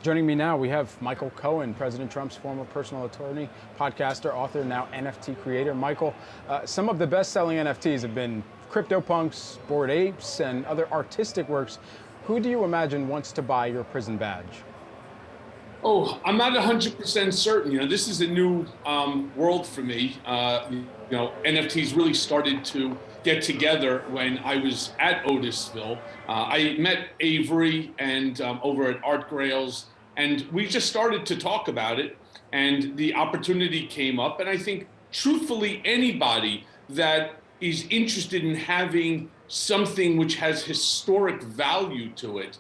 Joining me now, we have Michael Cohen, President Trump's former personal attorney, podcaster, author, now NFT creator. Michael, some of the best-selling NFTs have been CryptoPunks, Bored Apes, and other artistic works. Who do you imagine wants to buy your prison badge? Oh, I'm not 100% certain. This is a new world for me. NFTs really started to get together when I was at Otisville. I met Avery and over at Art Grails, and we just started to talk about it, and the opportunity came up. And I think, truthfully, anybody that is interested in having something which has historic value to it,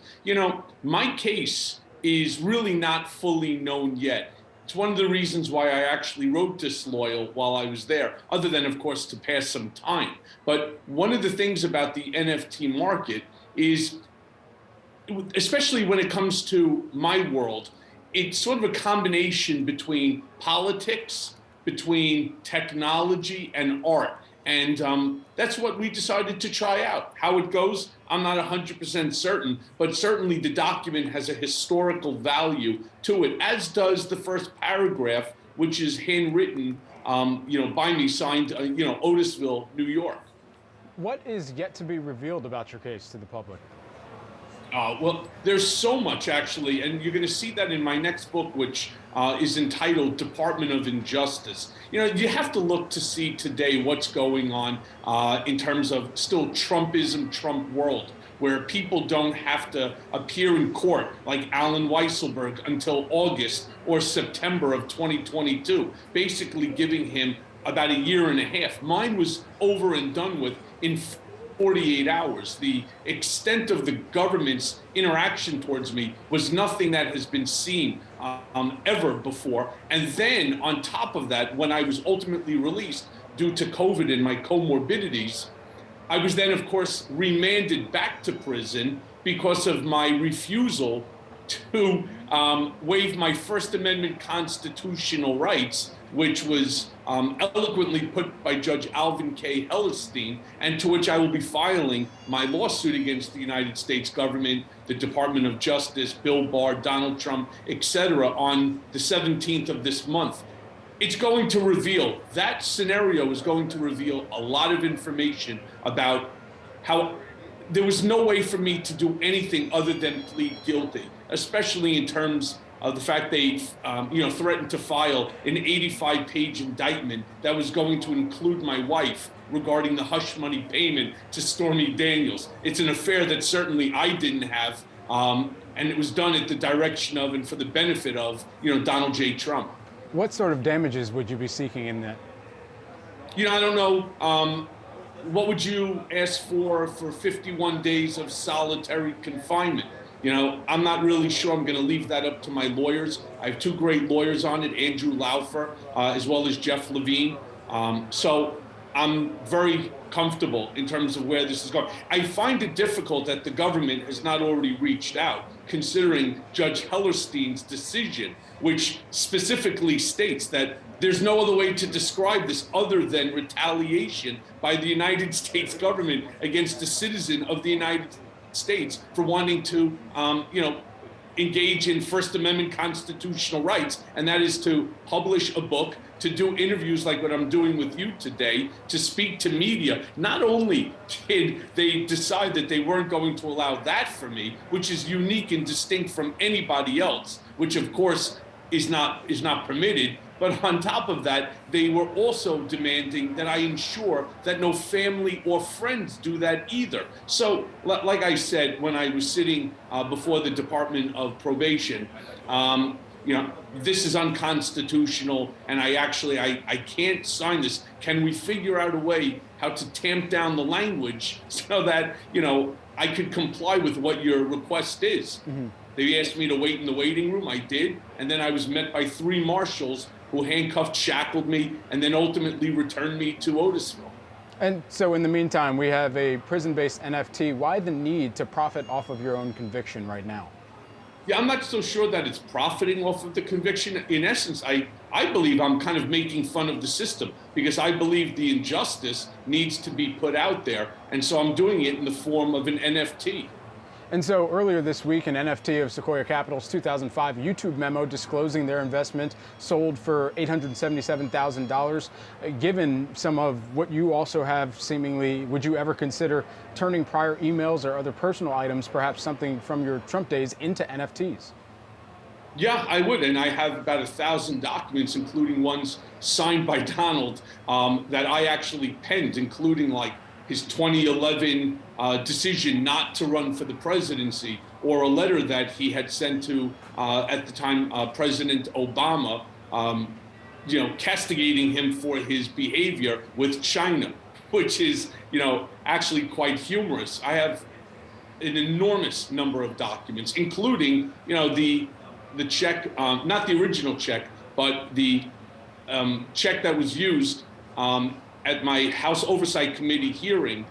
my case is really not fully known yet. It's one of the reasons why I actually wrote Disloyal while I was there, other than, of course, to pass some time. But one of the things about the NFT market is, especially when it comes to my world, it's sort of a combination between politics, between technology, and art. And that's what we decided to try out. How it goes, I'm not 100% certain, but certainly the document has a historical value to it, as does the first paragraph, which is handwritten, by me, signed, Otisville, New York. What is yet to be revealed about your case to the public? Well, there's so much, actually, and you're going to see that in my next book, which is entitled Department of Injustice. You have to look to see today what's going on in terms of still Trumpism, Trump world, where people don't have to appear in court like Alan Weisselberg until August or September of 2022, basically giving him about a year and a half. Mine was over and done with in 48 hours. The extent of the government's interaction towards me was nothing that has been seen ever before. And then on top of that, when I was ultimately released due to COVID and my comorbidities, I was then, of course, remanded back to prison because of my refusal to waive my First Amendment constitutional rights, which was eloquently put by Judge Alvin K. Hellestein, and to which I will be filing my lawsuit against the United States government, the Department of Justice, Bill Barr, Donald Trump, etc., on the 17th of this month. It's going to reveal, that scenario is going to reveal a lot of information about how there was no way for me to do anything other than plead guilty, especially in terms of the fact they threatened to file an 85-page indictment that was going to include my wife regarding the hush money payment to Stormy Daniels. It's an affair that certainly I didn't have, and it was done at the direction of and for the benefit of, Donald J. Trump. What sort of damages would you be seeking in that? I don't know. What would you ask for 51 days of solitary confinement? I'm not really sure. I'm going to leave that up to my lawyers. I have two great lawyers on it, Andrew Laufer, as well as Jeff Levine. So I'm very comfortable in terms of where this is going. I find it difficult that the government has not already reached out, considering Judge Hellerstein's decision, which specifically states that there's no other way to describe this other than retaliation by the United States government against a citizen of the United States for wanting to, engage in First Amendment constitutional rights, and that is to publish a book, to do interviews like what I'm doing with you today, to speak to media. Not only did they decide that they weren't going to allow that for me, which is unique and distinct from anybody else, which of course is not permitted, but on top of that, they were also demanding that I ensure that no family or friends do that either. So, like I said, when I was sitting before the Department of Probation, this is unconstitutional, and I can't sign this. Can we figure out a way how to tamp down the language so that, I could comply with what your request is? Mm-hmm. They asked me to wait in the waiting room. I did. And then I was met by 3 marshals who handcuffed, shackled me, and then ultimately returned me to Otisville. And so in the meantime, we have a prison-based NFT. Why the need to profit off of your own conviction right now? Yeah, I'm not so sure that it's profiting off of the conviction. In essence, I believe I'm kind of making fun of the system, because I believe the injustice needs to be put out there. And so I'm doing it in the form of an NFT. And so earlier this week, an NFT of Sequoia Capital's 2005 YouTube memo disclosing their investment sold for $877,000. Given some of what you also have seemingly, would you ever consider turning prior emails or other personal items, perhaps something from your Trump days, into NFTs? Yeah, I would, and I have about 1,000 documents, including ones signed by Donald that I actually penned, including like his 2011 decision not to run for the presidency, or a letter that he had sent to, at the time, President Obama, castigating him for his behavior with China, which is, actually quite humorous. I have an enormous number of documents, including, the check, not the original check, but the check that was used at my House Oversight Committee hearing,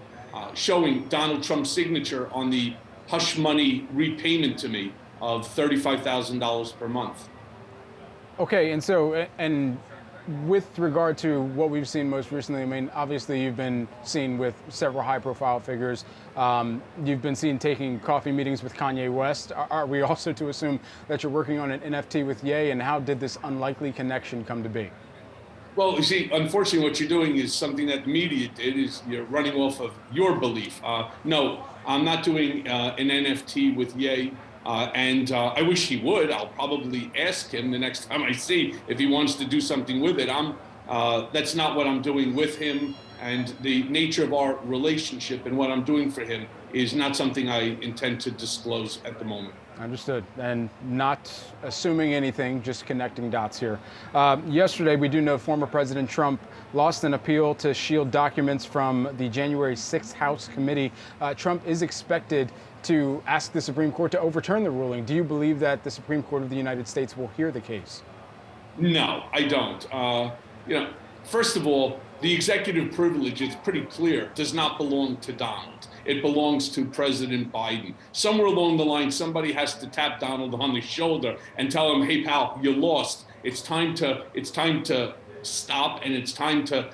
showing Donald Trump's signature on the hush money repayment to me of $35,000 per month. Okay, and with regard to what we've seen most recently, I mean, obviously you've been seen with several high-profile figures. You've been seen taking coffee meetings with Kanye West. Are we also to assume that you're working on an NFT with Ye, and how did this unlikely connection come to be? Well, you see, unfortunately, what you're doing is something that the media did, is you're running off of your belief. No, I'm not doing an NFT with Ye. And I wish he would. I'll probably ask him the next time I see if he wants to do something with it. That's not what I'm doing with him, and the nature of our relationship and what I'm doing for him is not something I intend to disclose at the moment. Understood. And not assuming anything, just connecting dots here. Yesterday, we do know former President Trump lost an appeal to shield documents from the January 6th House committee. Trump is expected to ask the Supreme Court to overturn the ruling. Do you believe that the Supreme Court of the United States will hear the case? No, I don't. First of all, the executive privilege, it's pretty clear, does not belong to Donald. It belongs to President Biden. Somewhere along the line, somebody has to tap Donald on the shoulder and tell him, "Hey, pal, you lost. It's time to stop, and it's time to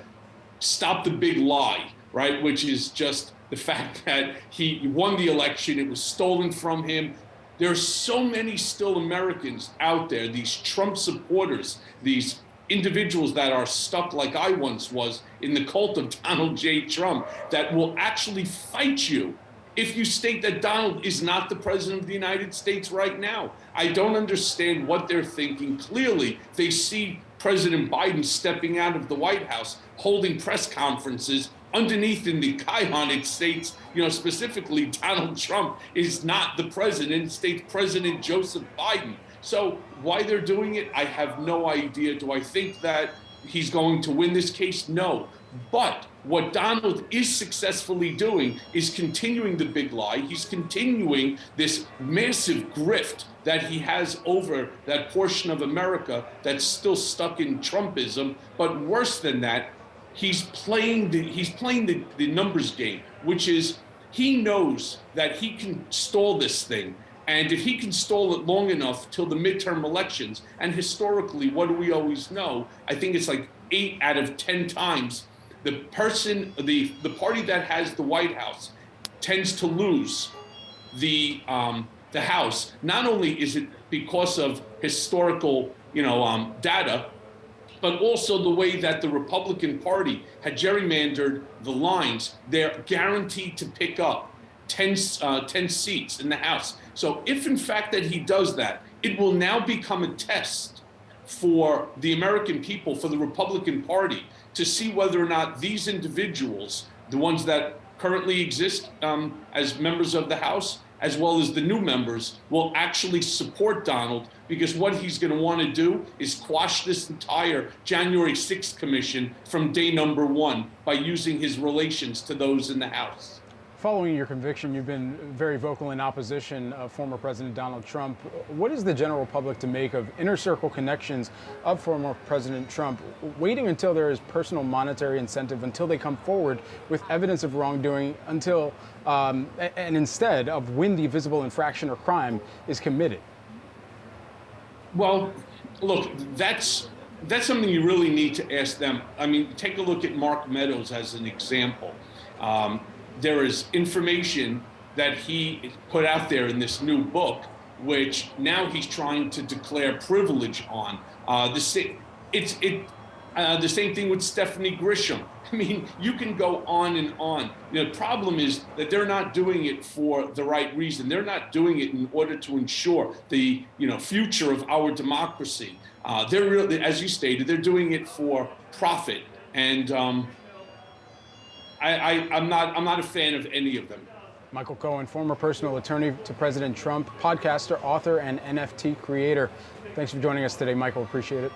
stop the big lie," right? Which is just the fact that he won the election. It was stolen from him. There are so many still Americans out there, these Trump supporters, these individuals that are stuck like I once was in the cult of Donald J. Trump, that will actually fight you if you state that Donald is not the president of the United States right now. I don't understand what they're thinking. Clearly, they see President Biden stepping out of the White House, holding press conferences. Underneath in the chyron, it states, specifically, Donald Trump is not the president. It states President Joseph Biden. So why they're doing it, I have no idea. Do I think that he's going to win this case? No. But what Donald is successfully doing is continuing the big lie. He's continuing this massive grift that he has over that portion of America that's still stuck in Trumpism. But worse than that, he's playing the numbers game, which is he knows that he can stall this thing. And if he can stall it long enough till the midterm elections, and historically, what do we always know? I think it's like 8 out of 10 times, the party that has the White House tends to lose the House. Not only is it because of historical, data, but also the way that the Republican Party had gerrymandered the lines. They're guaranteed to pick up 10 seats in the House. So if in fact that he does that, it will now become a test for the American people, for the Republican Party, to see whether or not these individuals, the ones that currently exist as members of the House, as well as the new members, will actually support Donald, because what he's going to want to do is quash this entire January 6th commission from day number one by using his relations to those in the House. Following your conviction, you've been very vocal in opposition of former President Donald Trump. What is the general public to make of inner circle connections of former President Trump, waiting until there is personal monetary incentive, until they come forward with evidence of wrongdoing, and instead of when the visible infraction or crime is committed? Well, look, that's something you really need to ask them. I mean, take a look at Mark Meadows as an example. There is information that he put out there in this new book, which now he's trying to declare privilege on. The same thing with Stephanie Grisham. I mean, you can go on and on. The problem is that they're not doing it for the right reason. They're not doing it in order to ensure the future of our democracy. They're really, as you stated, they're doing it for profit, and I'm not a fan of any of them. Michael Cohen, former personal attorney to President Trump, podcaster, author, and NFT creator. Thanks for joining us today, Michael. Appreciate it.